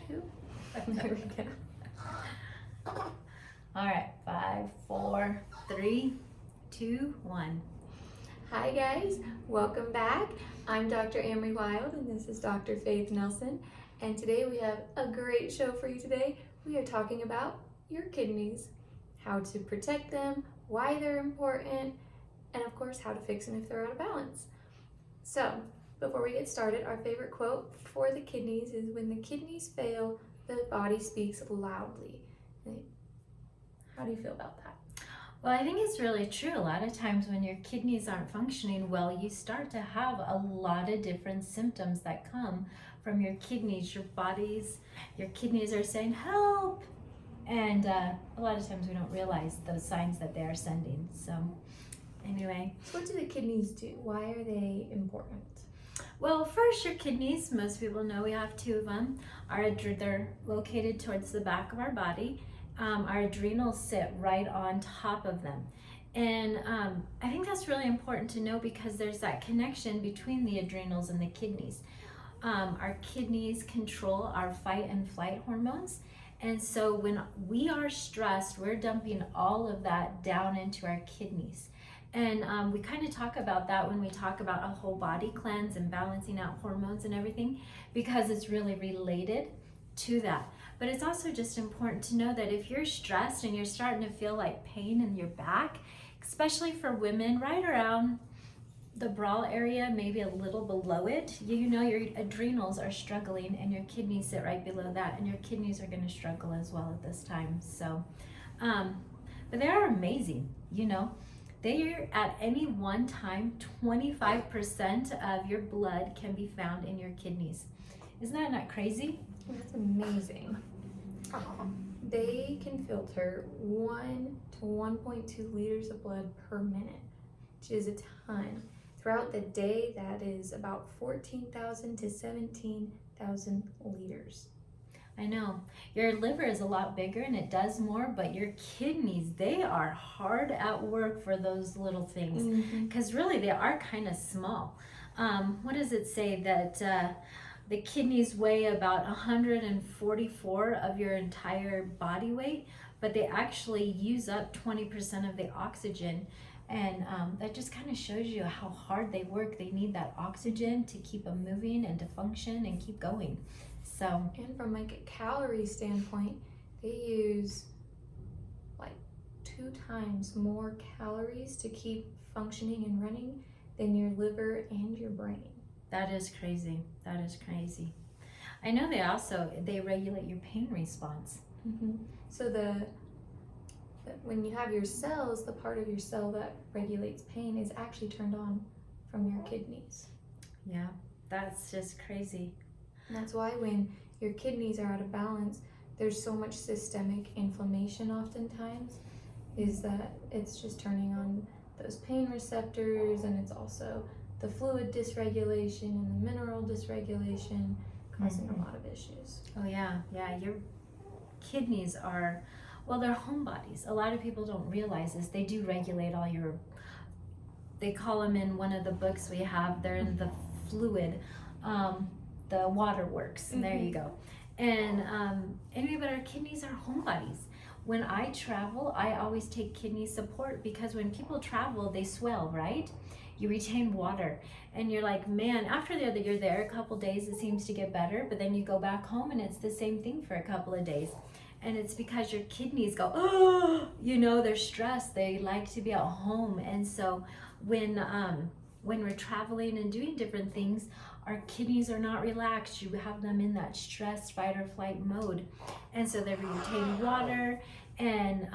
2. There we go. All right, 5, 4, 3, 2, 1. Hi guys, welcome back. I'm Dr. Amory Wild and this is Dr. Faith Nelson. And today we have a great show for you today. We are talking about your kidneys, how to protect them, why they're important, and of course how to fix them if they're out of balance. So before we get started, our favorite quote for the kidneys is, "When the kidneys fail, the body speaks loudly." How do you feel about that? Well, I think it's really true. A lot of times when your kidneys aren't functioning well, you start to have a lot of different symptoms that come from your kidneys. Your kidneys are saying, help! And a lot of times we don't realize those signs that they are sending. So anyway. So what do the kidneys do? Why are they important? Well, first, your kidneys, most people know we have 2 of them, they're located towards the back of our body. Our adrenals sit right on top of them. And I think that's really important to know because there's that connection between the adrenals and the kidneys. Our kidneys control our fight and flight hormones. And so when we are stressed, we're dumping all of that down into our kidneys. And we kind of talk about that when we talk about a whole body cleanse and balancing out hormones and everything, because it's really related to that. But it's also just important to know that if you're stressed and you're starting to feel like pain in your back, especially for women, right around the bra area, maybe a little below it, you know your adrenals are struggling and your kidneys sit right below that, and your kidneys are going to struggle as well at this time. So, but they are amazing, you know. They are at any one time, 25% of your blood can be found in your kidneys. Isn't that not crazy? That's amazing. They can filter 1 to 1.2 liters of blood per minute, which is a ton. Throughout the day, that is about 14,000 to 17,000 liters. I know. Your liver is a lot bigger and it does more, but your kidneys, they are hard at work for those little things because really they are kind of small. What does it say? That the kidneys weigh about 144 of your entire body weight, but they actually use up 20% of the oxygen. And that just kind of shows you how hard they work. They need that oxygen to keep them moving and to function and keep going. So, and from like a calorie standpoint, they use like 2 times more calories to keep functioning and running than your liver and your brain. That is crazy. That is crazy. I know they regulate your pain response. So when you have your cells, the part of your cell that regulates pain is actually turned on from your kidneys. Yeah, that's just crazy. And that's why when your kidneys are out of balance, there's so much systemic inflammation oftentimes, is that it's just turning on those pain receptors, and it's also the fluid dysregulation and the mineral dysregulation, causing a lot of issues. Oh yeah, your kidneys are, well, they're homebodies. A lot of people don't realize this. They do regulate all they call them in one of the books we have, they're in the fluid, the waterworks. There you go. And anyway, but our kidneys are homebodies. When I travel, I always take kidney support because when people travel, they swell, right? You retain water and you're like, man, after you're there a couple days, it seems to get better, but then you go back home and it's the same thing for a couple of days. And it's because your kidneys go, oh, you know, they're stressed. They like to be at home. And so when we're traveling and doing different things, our kidneys are not relaxed. You have them in that stress, fight or flight mode. And so they retain water. And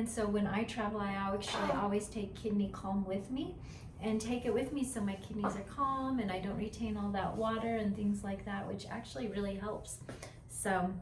so when I travel, I actually always take Kidney Calm with me and take it with me so my kidneys are calm and I don't retain all that water and things like that, which actually really helps. So,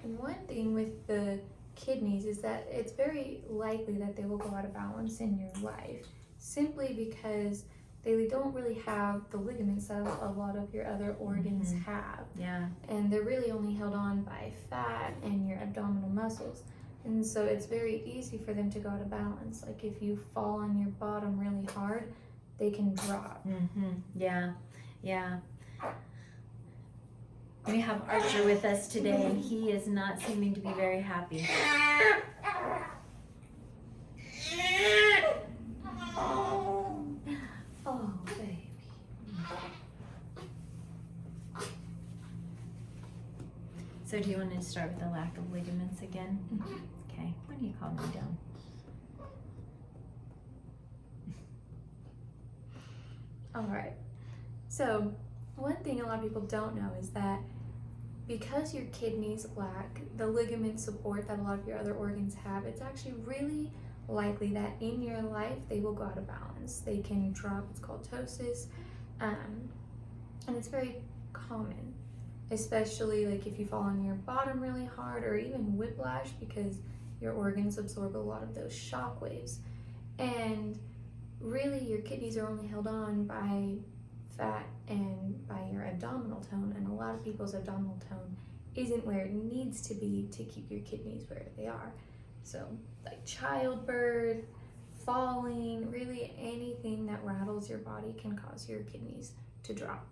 and one thing with the kidneys is that it's very likely that they will go out of balance in your life, simply because they don't really have the ligaments that a lot of your other organs have. Yeah. And they're really only held on by fat and your abdominal muscles. And so it's very easy for them to go out of balance. Like if you fall on your bottom really hard, they can drop. Yeah. We have Archer with us today, and he is not seeming to be very happy. Oh, baby. So do you want to start with the lack of ligaments again? Okay, when you calm me down. All right. So one thing a lot of people don't know is that because your kidneys lack the ligament support that a lot of your other organs have, it's actually really likely that in your life they will go out of balance. They can drop, it's called ptosis, and it's very common, especially like if you fall on your bottom really hard, or even whiplash, because your organs absorb a lot of those shock waves. And really your kidneys are only held on by fat and by your abdominal tone, and a lot of people's abdominal tone isn't where it needs to be to keep your kidneys where they are. So like childbirth, falling, really anything that rattles your body can cause your kidneys to drop.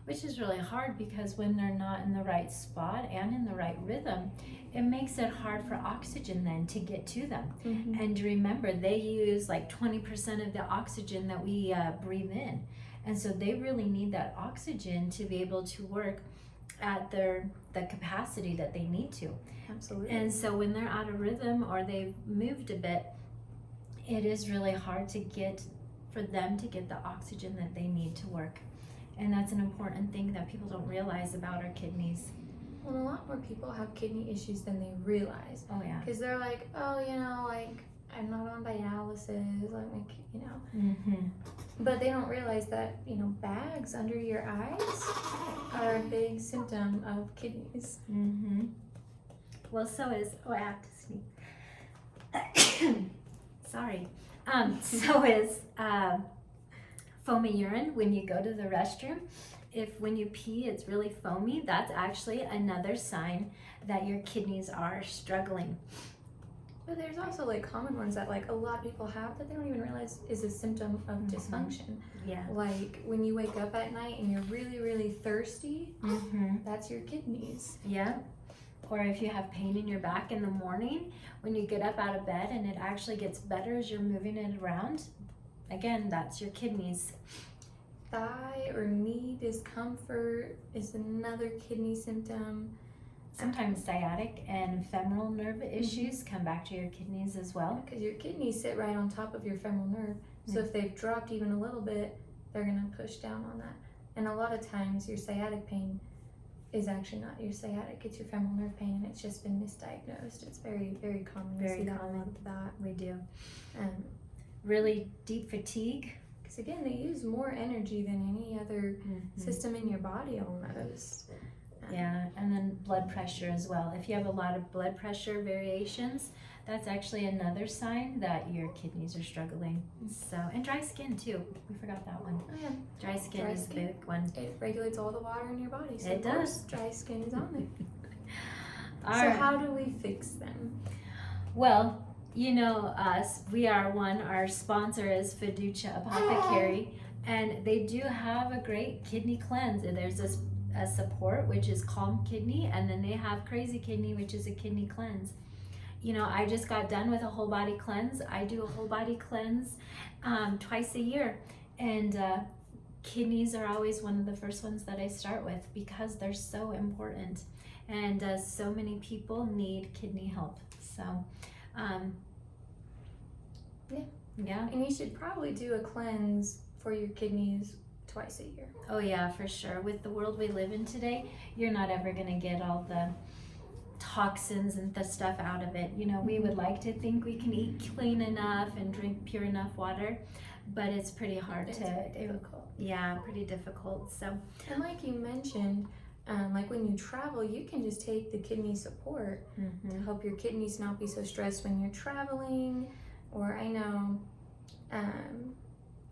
Which is really hard, because when they're not in the right spot and in the right rhythm, it makes it hard for oxygen then to get to them. Mm-hmm. And remember, they use like 20% of the oxygen that we breathe in. And so they really need that oxygen to be able to work at the capacity that they need to. Absolutely. And so when they're out of rhythm or they've moved a bit, it is really hard for them to get the oxygen that they need to work. And that's an important thing that people don't realize about our kidneys. Well, a lot more people have kidney issues than they realize. Oh yeah. Because they're like, oh, like I'm not on dialysis, like, Mm-hmm. But they don't realize that, bags under your eyes are a big symptom of kidneys. Mm-hmm. Well, so is, I have to sneeze. Sorry. So is foamy urine when you go to the restroom. If when you pee it's really foamy, that's actually another sign that your kidneys are struggling. But there's also like common ones that like a lot of people have that they don't even realize is a symptom of dysfunction. Yeah. Like when you wake up at night and you're really, really thirsty, that's your kidneys. Yeah. Or if you have pain in your back in the morning, when you get up out of bed and it actually gets better as you're moving it around, again, that's your kidneys. Thigh or knee discomfort is another kidney symptom. Sometimes sciatic and femoral nerve issues come back to your kidneys as well. Because your kidneys sit right on top of your femoral nerve. So if they've dropped even a little bit, they're going to push down on that. And a lot of times your sciatic pain is actually not your sciatic, it's your femoral nerve pain, and it's just been misdiagnosed. It's very, very common. Very we see common. that a lot of that. We do. Really deep fatigue. Because again, they use more energy than any other system in your body almost. Yeah, and then blood pressure as well. If you have a lot of blood pressure variations, that's actually another sign that your kidneys are struggling. So, and dry skin too. We forgot that one. Oh yeah. Dry skin is a big one. It regulates all the water in your body. So It of course, does. dry skin is on there. All right. How do we fix them? Well, you know us. Our sponsor is Fiducia Apothecary, and they do have a great kidney cleanse. And there's a support, which is Calm Kidney, and then they have Crazy Kidney, which is a kidney cleanse. I just got done with a whole body cleanse. I do a whole body cleanse twice a year, and kidneys are always one of the first ones that I start with because they're so important, and so many people need kidney help. So yeah. And you should probably do a cleanse for your kidneys twice a year. Oh yeah, for sure. With the world we live in today, you're not ever going to get all the toxins and the stuff out of it. We would like to think we can eat clean enough and drink pure enough water, but it's pretty hard It's to. very difficult. Yeah, pretty difficult. So. And like you mentioned, like when you travel, you can just take the kidney support to help your kidneys not be so stressed when you're traveling. Or I know,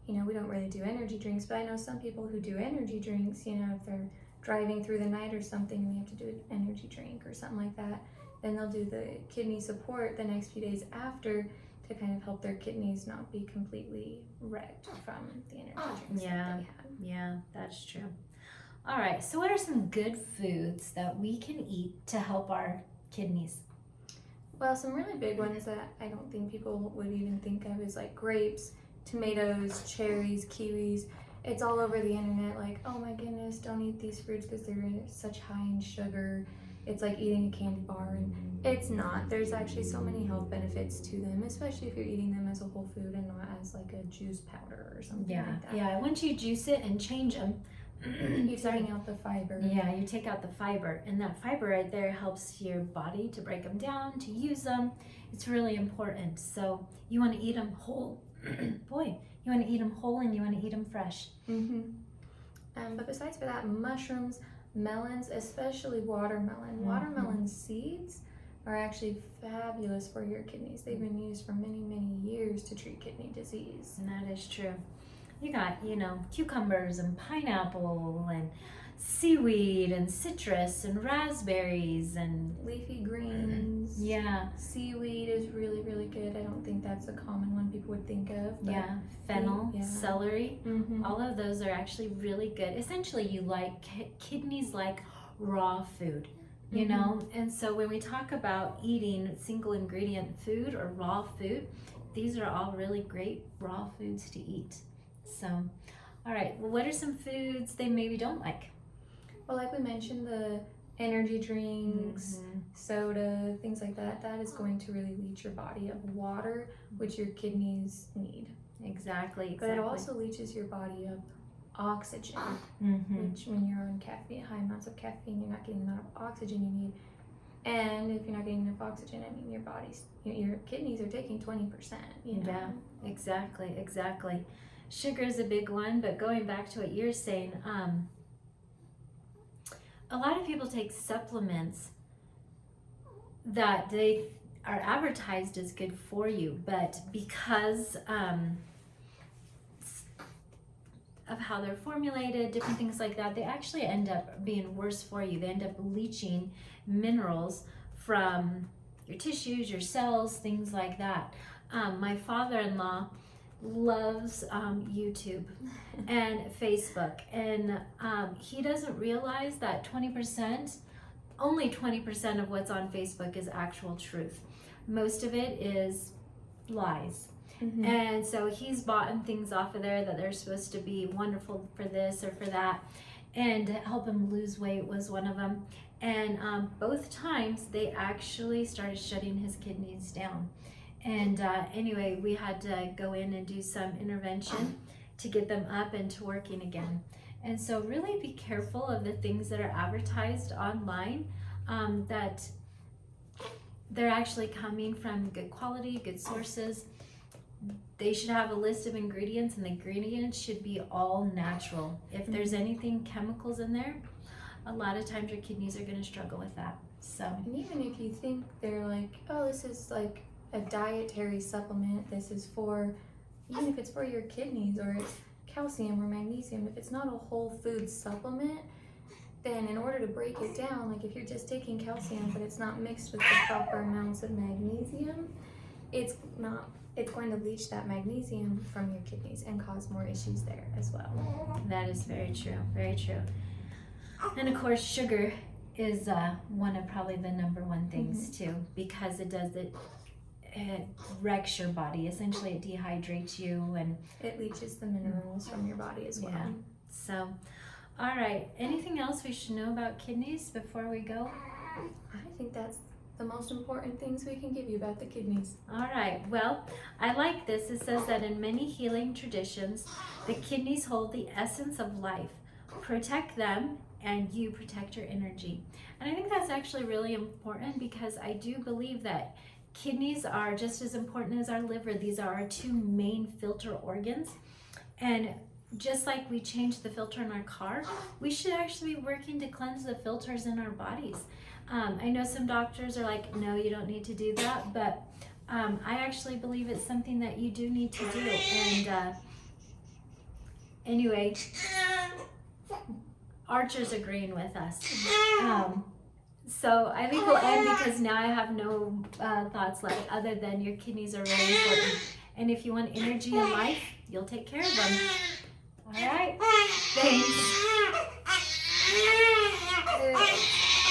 we don't really do energy drinks, but I know some people who do energy drinks, if they're driving through the night or something and they have to do an energy drink or something like that, then they'll do the kidney support the next few days after to kind of help their kidneys not be completely wrecked from the energy drinks that they had. Yeah, that's true. All right, so what are some good foods that we can eat to help our kidneys? Well, some really big ones that I don't think people would even think of is like grapes, tomatoes, cherries, kiwis. It's all over the internet like, oh my goodness, don't eat these fruits because they're such high in sugar. It's like eating a candy bar, and it's not. There's actually so many health benefits to them, especially if you're eating them as a whole food and not as like a juice powder or something like that. Yeah, once you juice it and change them, You're taking out the fiber. Yeah, you take out the fiber, and that fiber right there helps your body to break them down, to use them. It's really important. So you want to eat them whole. Boy, you want to eat them whole and you want to eat them fresh. But besides for that, mushrooms, melons, especially watermelon. Watermelon seeds are actually fabulous for your kidneys. They've been used for many, many years to treat kidney disease. And that is true. You got, cucumbers and pineapple and seaweed and citrus and raspberries and leafy greens. Yeah. Seaweed is really, really good. I don't think that's a common one people would think of. But yeah. Fennel, celery. All of those are actually really good. Essentially, you like kidneys like raw food, you know? And so when we talk about eating single ingredient food or raw food, these are all really great raw foods to eat. So, all right, well, what are some foods they maybe don't like? Well, like we mentioned, the energy drinks, soda, things like that, that is going to really leach your body of water, which your kidneys need. Exactly. But it also leaches your body of oxygen, which when you're on caffeine, high amounts of caffeine, you're not getting the amount of oxygen you need. And if you're not getting enough oxygen, I mean, your kidneys are taking 20%. Yeah, exactly. Sugar is a big one, but going back to what you're saying, a lot of people take supplements that they are advertised as good for you, but because of how they're formulated, different things like that, they actually end up being worse for you. They end up leaching minerals from your tissues, your cells, things like that. My father-in-law loves YouTube and Facebook, and he doesn't realize that only 20% of what's on Facebook is actual truth. Most of it is lies. And so he's bought things off of there that they're supposed to be wonderful for this or for that, and help him lose weight was one of them. And both times they actually started shutting his kidneys down. And anyway, we had to go in and do some intervention to get them up and to working again. And so really be careful of the things that are advertised online, that they're actually coming from good quality, good sources. They should have a list of ingredients, and the ingredients should be all natural. If there's anything chemicals in there, a lot of times your kidneys are going to struggle with that. So, and even if you think they're like, oh, this is like a dietary supplement, this is for, even if it's for your kidneys or it's calcium or magnesium, if it's not a whole food supplement, then in order to break it down, like if you're just taking calcium but it's not mixed with the proper amounts of magnesium, it's going to leach that magnesium from your kidneys and cause more issues there as well. That is very true, very true. And of course, sugar is one of probably the number one things too, because it wrecks your body. Essentially, it dehydrates you, and it leaches the minerals from your body as well. Yeah. So, all right. Anything else we should know about kidneys before we go? I think that's the most important things we can give you about the kidneys. All right. Well, I like this. It says that in many healing traditions, the kidneys hold the essence of life. Protect them, and you protect your energy. And I think that's actually really important, because I do believe that kidneys are just as important as our liver. These are our two main filter organs. And just like we change the filter in our car, we should actually be working to cleanse the filters in our bodies. I know some doctors are like, no, you don't need to do that, but I actually believe it's something that you do need to do. And anyway, Archer's agreeing with us. So I think we'll end, because now I have no thoughts left other than your kidneys are really important. And if you want energy in life, you'll take care of them. All right. Thanks.